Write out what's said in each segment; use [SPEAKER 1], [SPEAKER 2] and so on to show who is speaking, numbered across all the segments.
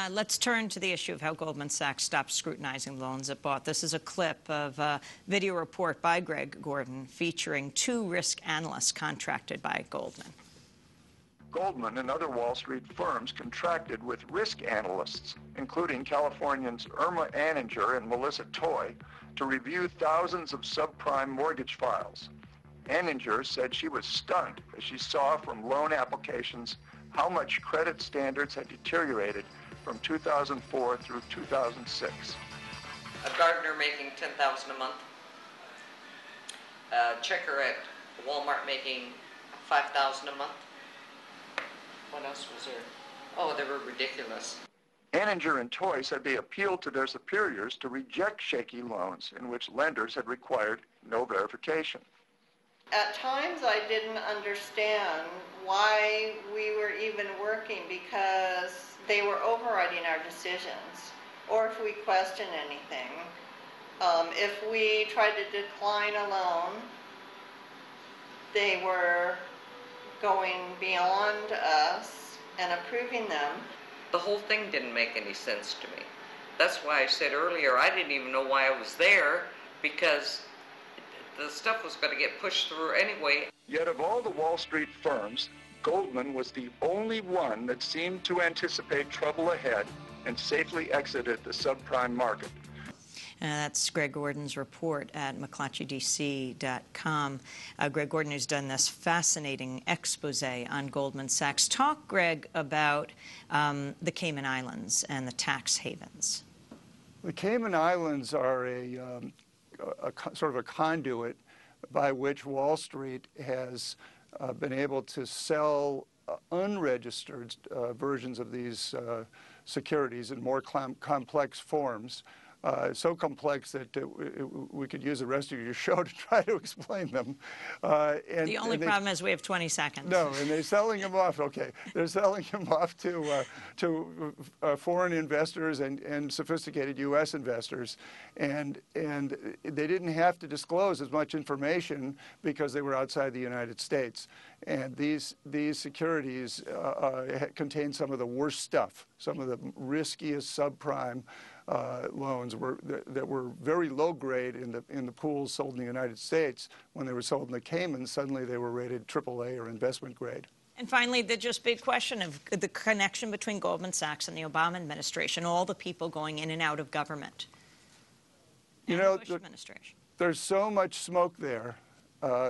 [SPEAKER 1] Let's turn to the issue of how Goldman Sachs stopped scrutinizing loans it bought. This is a clip of a video report by Greg Gordon featuring 2 risk analysts contracted by Goldman.
[SPEAKER 2] Goldman and other Wall Street firms contracted with risk analysts, including Californians Irma Anninger and Melissa Toy, to review thousands of subprime mortgage files. Anninger said she was stunned as she saw from loan applications how much credit standards had deteriorated from 2004 through 2006.
[SPEAKER 3] A gardener making $10,000 a month, a checker at Walmart making $5,000 a month. What else was there? Oh, they were ridiculous.
[SPEAKER 2] Anninger and Toy said they appealed to their superiors to reject shaky loans in which lenders had required no verification.
[SPEAKER 4] At times I didn't understand why we were even working, because they were overriding our decisions, or if we questioned anything. If we tried to decline a loan, they were going beyond us and approving them.
[SPEAKER 3] The whole thing didn't make any sense to me. That's why I said earlier I didn't even know why I was there, because the stuff was going to get pushed through anyway.
[SPEAKER 2] Yet of all the Wall Street firms, Goldman was the only one that seemed to anticipate trouble ahead and safely exited the subprime market.
[SPEAKER 1] That's Greg Gordon's report at McClatchyDC.com. Greg Gordon, who's done this fascinating expose on Goldman Sachs. Talk, Greg, about the Cayman Islands and the tax havens.
[SPEAKER 5] The Cayman Islands are sort of a conduit by which Wall Street has been able to sell unregistered versions of these securities in more complex forms. So complex that we could use the rest of your show to try to explain them.
[SPEAKER 1] The only problem is we have 20 seconds.
[SPEAKER 5] No, and they're selling them off. Okay, they're selling them off to foreign investors and sophisticated U.S. investors, and they didn't have to disclose as much information because they were outside the United States. And these securities contain some of the worst stuff, some of the riskiest subprime loans that were very low grade in the pools sold in the United States. When they were sold in the Caymans, suddenly they were rated AAA or investment grade.
[SPEAKER 1] And finally, the just big question of the connection between Goldman Sachs and the Obama administration, all the people going in and out of government.
[SPEAKER 5] You know, there's so much smoke there.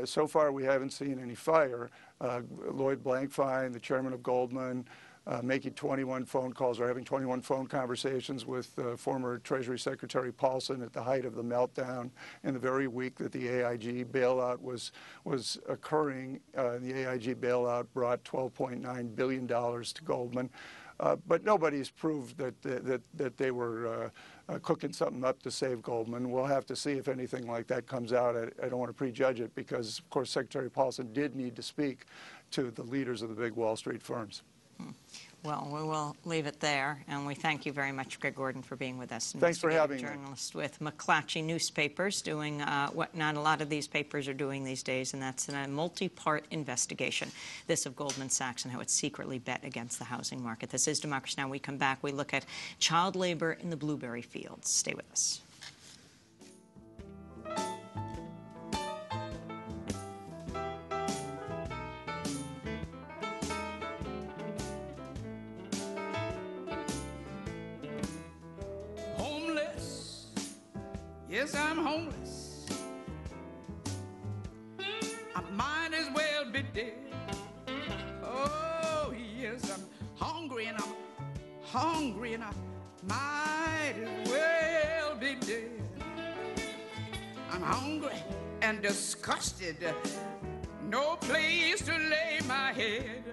[SPEAKER 5] So far, we haven't seen any fire. Lloyd Blankfein, the chairman of Goldman, making 21 phone calls or having 21 phone conversations with former Treasury Secretary Paulson at the height of the meltdown in the very week that the AIG bailout was occurring. The AIG bailout brought $12.9 billion to Goldman. But nobody's proved that they were cooking something up to save Goldman. We'll have to see if anything like that comes out. I don't want to prejudge it because, of course, Secretary Paulson did need to speak to the leaders of the big Wall Street firms.
[SPEAKER 1] Well, we will leave it there, and we thank you very much, Greg Gordon, for being with us.
[SPEAKER 5] Thanks for having me.
[SPEAKER 1] Journalist with McClatchy Newspapers, doing what not a lot of these papers are doing these days, and that's a multi-part investigation, this of Goldman Sachs and how it secretly bet against the housing market. This is Democracy Now! We come back, we look at child labor in the blueberry fields. Stay with us.
[SPEAKER 6] Yes, I'm homeless. I might as well be dead. Oh, yes, I'm hungry and I'm hungry and I might as well be dead. I'm hungry and disgusted. No place to lay my head.